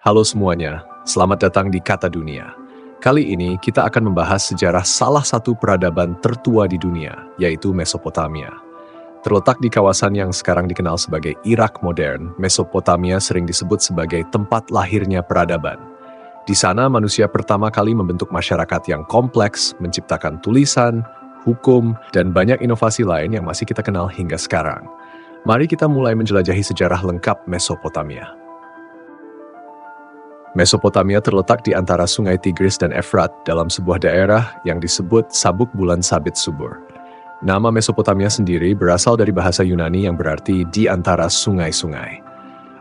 Halo semuanya, selamat datang di Kata Dunia. Kali ini kita akan membahas sejarah salah satu peradaban tertua di dunia, yaitu Mesopotamia. Terletak di kawasan yang sekarang dikenal sebagai Irak modern, Mesopotamia sering disebut sebagai tempat lahirnya peradaban. Di sana manusia pertama kali membentuk masyarakat yang kompleks, menciptakan tulisan, hukum, dan banyak inovasi lain yang masih kita kenal hingga sekarang. Mari kita mulai menjelajahi sejarah lengkap Mesopotamia. Mesopotamia terletak di antara sungai Tigris dan Efrat dalam sebuah daerah yang disebut Sabuk Bulan Sabit Subur. Nama Mesopotamia sendiri berasal dari bahasa Yunani yang berarti di antara sungai-sungai.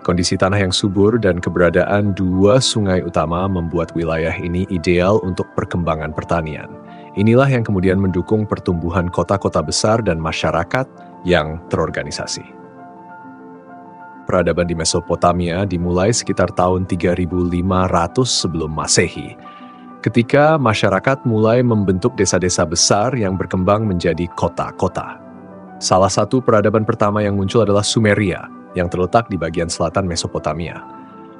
Kondisi tanah yang subur dan keberadaan dua sungai utama membuat wilayah ini ideal untuk perkembangan pertanian. Inilah yang kemudian mendukung pertumbuhan kota-kota besar dan masyarakat yang terorganisasi. Peradaban di Mesopotamia dimulai sekitar tahun 3500 sebelum Masehi, ketika masyarakat mulai membentuk desa-desa besar yang berkembang menjadi kota-kota. Salah satu peradaban pertama yang muncul adalah Sumeria, yang terletak di bagian selatan Mesopotamia.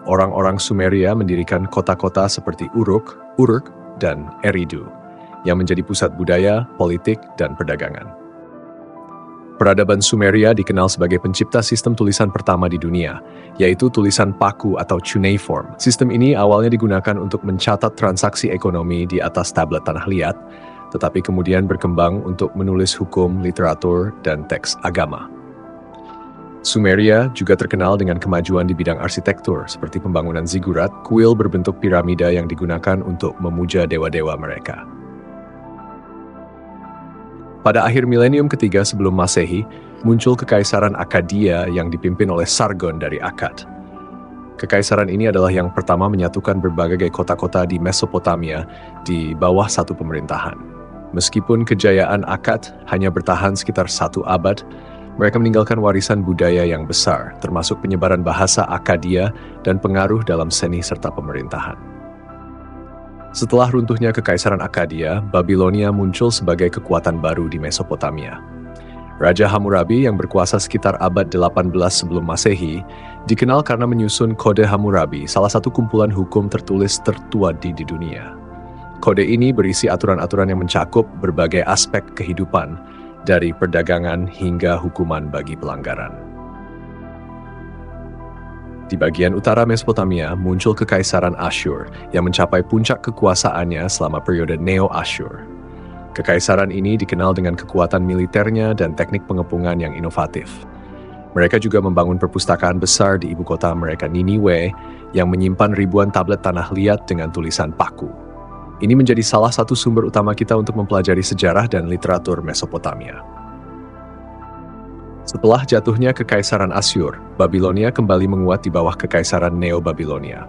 Orang-orang Sumeria mendirikan kota-kota seperti Uruk, dan Eridu, yang menjadi pusat budaya, politik, dan perdagangan. Peradaban Sumeria dikenal sebagai pencipta sistem tulisan pertama di dunia, yaitu tulisan paku atau cuneiform. Sistem ini awalnya digunakan untuk mencatat transaksi ekonomi di atas tablet tanah liat, tetapi kemudian berkembang untuk menulis hukum, literatur, dan teks agama. Sumeria juga terkenal dengan kemajuan di bidang arsitektur, seperti pembangunan zigurat, kuil berbentuk piramida yang digunakan untuk memuja dewa-dewa mereka. Pada akhir milenium ketiga sebelum Masehi, muncul Kekaisaran Akkadia yang dipimpin oleh Sargon dari Akkad. Kekaisaran ini adalah yang pertama menyatukan berbagai kota-kota di Mesopotamia di bawah satu pemerintahan. Meskipun kejayaan Akkad hanya bertahan sekitar 1 abad, mereka meninggalkan warisan budaya yang besar, termasuk penyebaran bahasa Akkadia dan pengaruh dalam seni serta pemerintahan. Setelah runtuhnya Kekaisaran Akkadia, Babilonia muncul sebagai kekuatan baru di Mesopotamia. Raja Hammurabi yang berkuasa sekitar abad 18 sebelum Masehi, dikenal karena menyusun Kode Hammurabi, salah satu kumpulan hukum tertulis tertua di dunia. Kode ini berisi aturan-aturan yang mencakup berbagai aspek kehidupan, dari perdagangan hingga hukuman bagi pelanggaran. Di bagian utara Mesopotamia muncul Kekaisaran Asyur yang mencapai puncak kekuasaannya selama periode Neo-Asyur. Kekaisaran ini dikenal dengan kekuatan militernya dan teknik pengepungan yang inovatif. Mereka juga membangun perpustakaan besar di ibu kota mereka Niniwe yang menyimpan ribuan tablet tanah liat dengan tulisan paku. Ini menjadi salah satu sumber utama kita untuk mempelajari sejarah dan literatur Mesopotamia. Setelah jatuhnya Kekaisaran Asyur, Babilonia kembali menguat di bawah Kekaisaran Neo-Babilonia.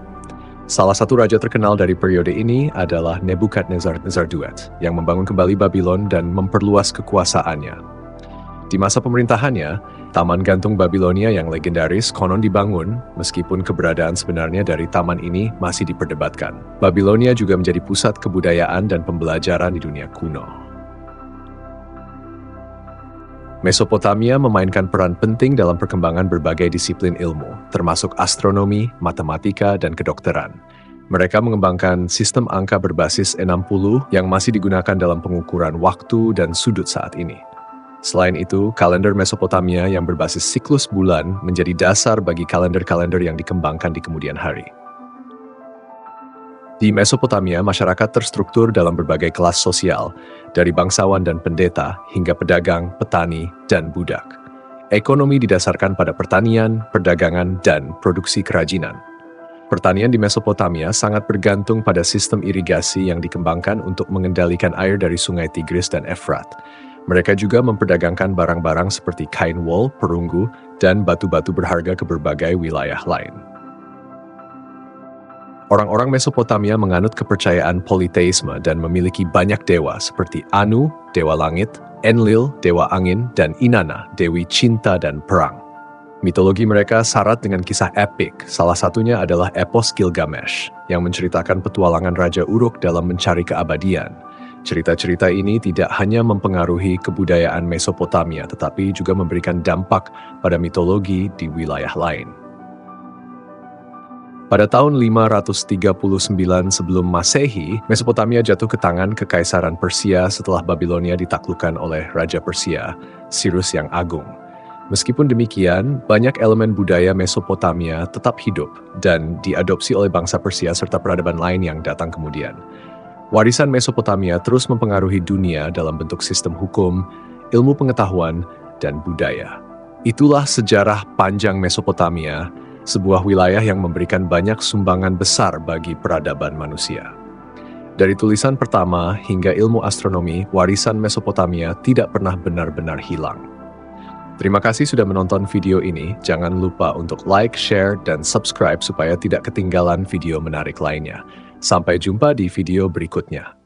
Salah satu raja terkenal dari periode ini adalah Nebukadnezar II, yang membangun kembali Babylon dan memperluas kekuasaannya. Di masa pemerintahannya, Taman Gantung Babilonia yang legendaris konon dibangun, meskipun keberadaan sebenarnya dari taman ini masih diperdebatkan. Babilonia juga menjadi pusat kebudayaan dan pembelajaran di dunia kuno. Mesopotamia memainkan peran penting dalam perkembangan berbagai disiplin ilmu, termasuk astronomi, matematika, dan kedokteran. Mereka mengembangkan sistem angka berbasis 60 yang masih digunakan dalam pengukuran waktu dan sudut saat ini. Selain itu, kalender Mesopotamia yang berbasis siklus bulan menjadi dasar bagi kalender-kalender yang dikembangkan di kemudian hari. Di Mesopotamia, masyarakat terstruktur dalam berbagai kelas sosial, dari bangsawan dan pendeta hingga pedagang, petani, dan budak. Ekonomi didasarkan pada pertanian, perdagangan, dan produksi kerajinan. Pertanian di Mesopotamia sangat bergantung pada sistem irigasi yang dikembangkan untuk mengendalikan air dari sungai Tigris dan Efrat. Mereka juga memperdagangkan barang-barang seperti kain wol, perunggu, dan batu-batu berharga ke berbagai wilayah lain. Orang-orang Mesopotamia menganut kepercayaan politeisme dan memiliki banyak dewa seperti Anu, dewa langit, Enlil, dewa angin, dan Inanna, dewi cinta dan perang. Mitologi mereka syarat dengan kisah epik, salah satunya adalah epos Gilgamesh, yang menceritakan petualangan Raja Uruk dalam mencari keabadian. Cerita-cerita ini tidak hanya mempengaruhi kebudayaan Mesopotamia, tetapi juga memberikan dampak pada mitologi di wilayah lain. Pada tahun 539 sebelum Masehi, Mesopotamia jatuh ke tangan Kekaisaran Persia setelah Babilonia ditaklukkan oleh Raja Persia, Cyrus yang Agung. Meskipun demikian, banyak elemen budaya Mesopotamia tetap hidup dan diadopsi oleh bangsa Persia serta peradaban lain yang datang kemudian. Warisan Mesopotamia terus mempengaruhi dunia dalam bentuk sistem hukum, ilmu pengetahuan, dan budaya. Itulah sejarah panjang Mesopotamia, sebuah wilayah yang memberikan banyak sumbangan besar bagi peradaban manusia. Dari tulisan pertama hingga ilmu astronomi, warisan Mesopotamia tidak pernah benar-benar hilang. Terima kasih sudah menonton video ini. Jangan lupa untuk like, share, dan subscribe supaya tidak ketinggalan video menarik lainnya. Sampai jumpa di video berikutnya.